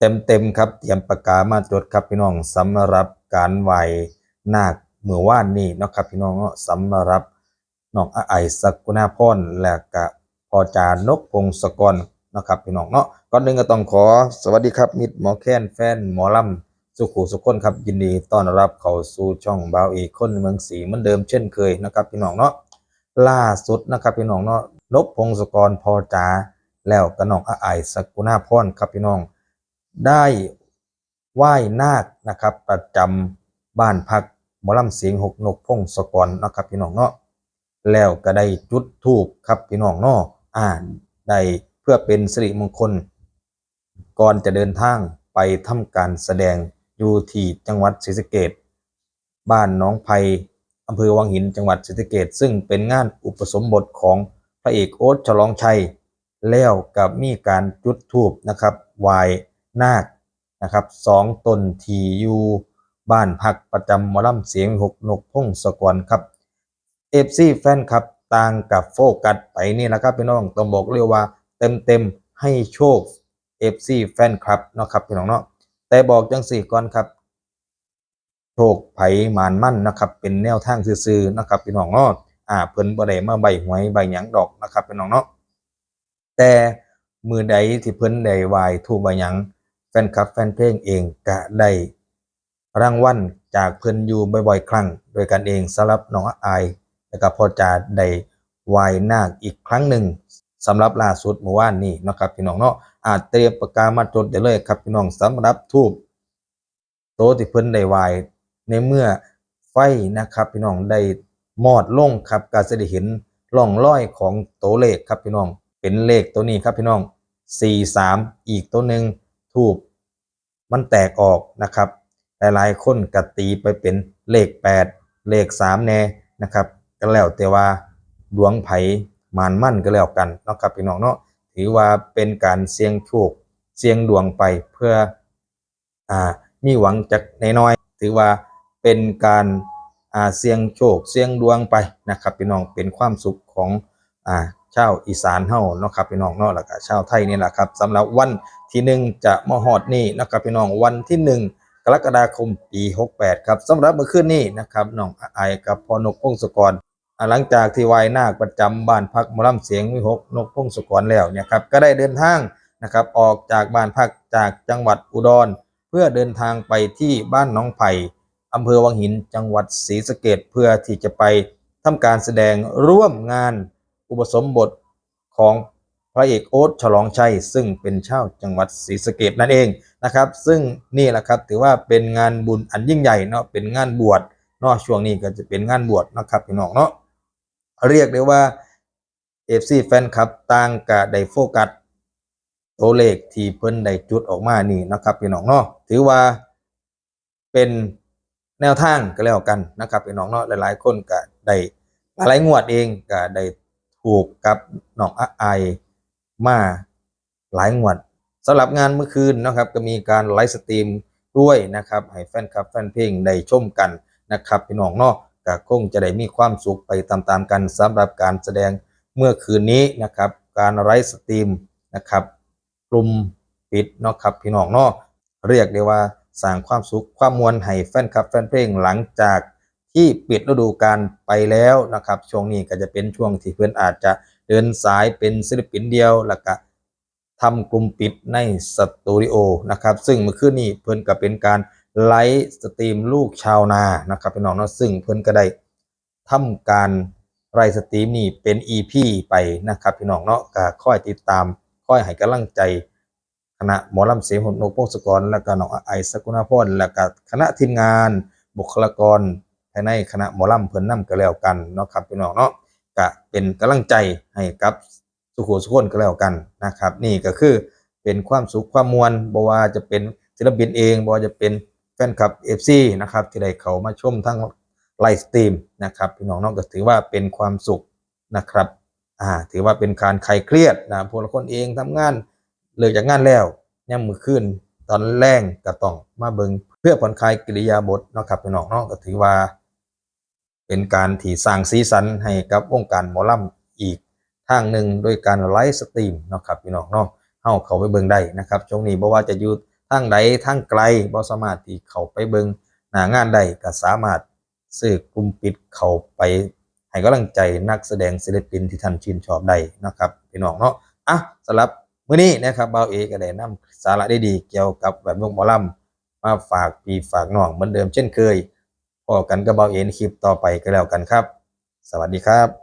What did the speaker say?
เต็มครับเตรียมปากกามาจดครับพี่น้องสำหรับการไหว้นาคเมื่อวานนี้เนาะครับพี่น้องเนาะสำหรับน้องไอศักกุณาพรและก็พ่อจานกพงศกรเนาะครับพี่น้องเนาะก่อนหนึ่งก็ต้องขอสวัสดีครับมิตรหมอแค้นแฟนหมอลำสุขุสุขคนครับยินดีต้อนรับเข้าสู่ช่องบ่าวเอกคนเมืองศรีเหมือนเดิมเช่นเคยนะครับพี่น้องเนาะล่าสุดนะครับพี่น้องเนาะนกพงศกรพ่อจาแล้วก็น้องไอศักกุณาพรครับพี่น้องได้ไหว้นาคนะครับประจำบ้านพักหมอลำเสียงหกนกพงศกรนะครับพี่น้องเนาะแล้วก็ได้จุดธูปครับพี่น้องเนาะได้เพื่อเป็นสิริมงคลก่อนจะเดินทางไปทำการแสดงอยู่ที่จังหวัดศรีสะเกษบ้านน้องไผ่อำเภอวังหินจังหวัดศรีสะเกษซึ่งเป็นงานอุปสมบทของพระเอกโอ๊ตฉลองชัยแล้วกับมีการจุดธูปนะครับไหว้นาคนะครับ2 ตนที่อยู่บ้านพักประจำหมอลำเสียงหกนกพงศกรครับFCแฟนครับต่างกับโฟกัสไปนี่แหละครับพี่น้องต้องบอกเรียกว่าเต็มให้โชค FC แฟนครับเนาะครับพี่น้องเนาะแต่บอกจังสี่ก่อนครับโชคไผมานมั่นนะครับเป็นแนวทางซื่อๆนะครับพี่น้องเนาะเพิ่นบ่ได้มาใบหวยใบหยังดอกนะครับพี่น้องเนาะแต่มือใดที่เพิ่นได้ไหว้ธูปไหว้หยังแฟนคลับแฟนเพลงเองก็ได้รางวัลจากเพิ่นอยู่บ่อยๆครั้งโดยกันเองสำหรับน้องอายแล้วก็พ่อจาได้ไหว้นาคอีกครั้งหนึ่งสำหรับล่าสุดเมื่อวานนี้นะครับพี่น้องเนาะเตรียมปากกามาจดได้เลยครับพี่น้องสำหรับธูปโตที่เพิ่นได้ไหว้ในเมื่อไฟนะครับพี่น้องได้มอดลงครับก็จะได้เห็นร่องรอยของตัวเลขครับพี่น้องเป็นเลขตัวนี้ครับพี่น้อง43อีกตัวหนึ่งทูบมันแตกออกนะครับหลายๆคนก็ตีไปเป็นเลข8เลข3แน่นะครับก็แล้วแต่ว่าดวงไผมานมั่นก็แล้วกันเนาะครับพี่น้องเนาะถือว่าเป็นการเสี่ยงโชคเสี่ยงดวงไปเพื่อมีหวังจากน้อยๆถือว่าเป็นการเสี่ยงโชคเสี่ยงดวงไปนะครับพี่น้องเป็นความสุขของชาวอีสานเฮาเนาะครับพี่น้องเนาะแล้วก็ชาวไทยนี่แหละครับสำหรับวันที่1จะมาฮอดนี่นะครับพี่น้องวันที่1กรกฎาคมปี68ครับสำหรับเมื่อคืนนี้นะครับน้องอายกับพ่อนกพงศกรหลังจากที่ไหว้นาคประจำบ้านพักหมอลำเสียงวิหกนกพงศกรแล้วเนี่ยครับก็ได้เดินทางนะครับออกจากบ้านพักจากจังหวัดอุดรเพื่อเดินทางไปที่บ้านหนองไผ่อำเภอวังหินจังหวัดศรีสะเกษเพื่อที่จะไปทำการแสดงร่วมงานอุปสมบทของพระเอกโอ๊ตฉลองชัยซึ่งเป็นชาวจังหวัดศรีสะเกษนั่นเองนะครับซึ่งนี่แหละครับถือว่าเป็นงานบุญอันยิ่งใหญ่เนาะเป็นงานบวชเนาะช่วงนี้ก็จะเป็นงานบวชนะครับพี่น้องเนาะเรียกได้ว่า FC แฟนคลับต่างก็ได้โฟกัสตัวเลขที่เพิ่นได้จุดออกมานี่นะครับพี่น้องเนาะถือว่าเป็นแนวทางก็แล้วกันนะครับพี่น้องเนาะหลายๆคนก็ได้หลายงวดเองก็ได้ถูกกับน้องอายมาหลายงวดสำหรับงานเมื่อคืนนะครับก็มีการไลฟ์สตรีมด้วยนะครับให้แฟนคลับแฟนเพลงได้ชมกันนะครับพี่น้องเนาะก็คงจะได้มีความสุขไปตามๆกันสำหรับการแสดงเมื่อคืนนี้นะครับการไลฟ์สตรีมนะครับกลุ่มปิดเนาะครับพี่น้องเนาะเรียกได้ว่าสร้างความสุขความมวลให้แฟนคลับแฟนเพลงหลังจากที่ปิดฤดูกาลไปแล้วนะครับช่วงนี้ก็จะเป็นช่วงที่เพื่อนอาจจะเดินสายเป็นศิลปินเดียวแล้วก็ทำกลุ่มปิดในสตูดิโอนะครับซึ่งเมื่อคืนนี้เพื่อนก็เป็นการไลฟ์สตรีมลูกชาวนานะครับพี่น้องเนาะซึ่งเพื่อนก็ได้ทำการไลฟ์สตรีมนี่เป็น EP ไปนะครับพี่น้องเนาะก็ค่อยติดตามค่อยให้กำลังใจคณะหมอลำเสียงหนกพงศกรและก็น้องไอศักกุณาพรและก็คณะทีมงานบุคลากรภายในคณะหมอลำเพิ่นนำก็แล้วกันเนาะครับพี่น้องเนาะก็เป็นกำลังใจให้กับสุขุสุขคนก็แล้วกันนะครับนี่ก็คือเป็นความสุขความมวลบ่ว่าจะเป็นศิลปินเองบ่ว่าจะเป็นแฟนคลับ FC นะครับที่ได้เข้ามาชมทั้งไลฟ์สตรีมนะครับพี่น้องเนาะก็ถือว่าเป็นความสุขนะครับถือว่าเป็นการคลายเครียดนะพวกเราคนเองทำงานเลิกจากงานแล้วย่ำมื้อคืนตอนแลงก็ต้องมาเบิ่งเพื่อผ่อนคลายกิริยาบถเนาะครับพี่น้องเนาะก็ถือว่าเป็นการที่สร้างสีสันให้กับวงการหมอลำอีกทางหนึ่งโดยการไลฟ์สตรีมเนาะครับพี่น้องเนาะเฮาเข้าไปเบิ่งได้นะครับช่วงนี้บ่ว่าจะอยู่ ทางใดทางไกลบ่สามารถที่เข้าไปเบิ่งหน้างานได้ก็สามารถซื้อกลุ่มปิดเข้าไปให้กำลังใจนักแสดงศิลปินที่ท่านชื่นชอบได้นะครับพี่น้องเนาะอ่ะสำหรับมื้อนี้นะครับบ่าวเอก็ได้นำสาระดีๆเกี่ยวกับแวดวงหมอลำมาฝากพี่ฝากน้องเหมือนเดิมเช่นเคยพบกันกับบ่าวเอในคลิปต่อไปก็แล้วกันครับสวัสดีครับ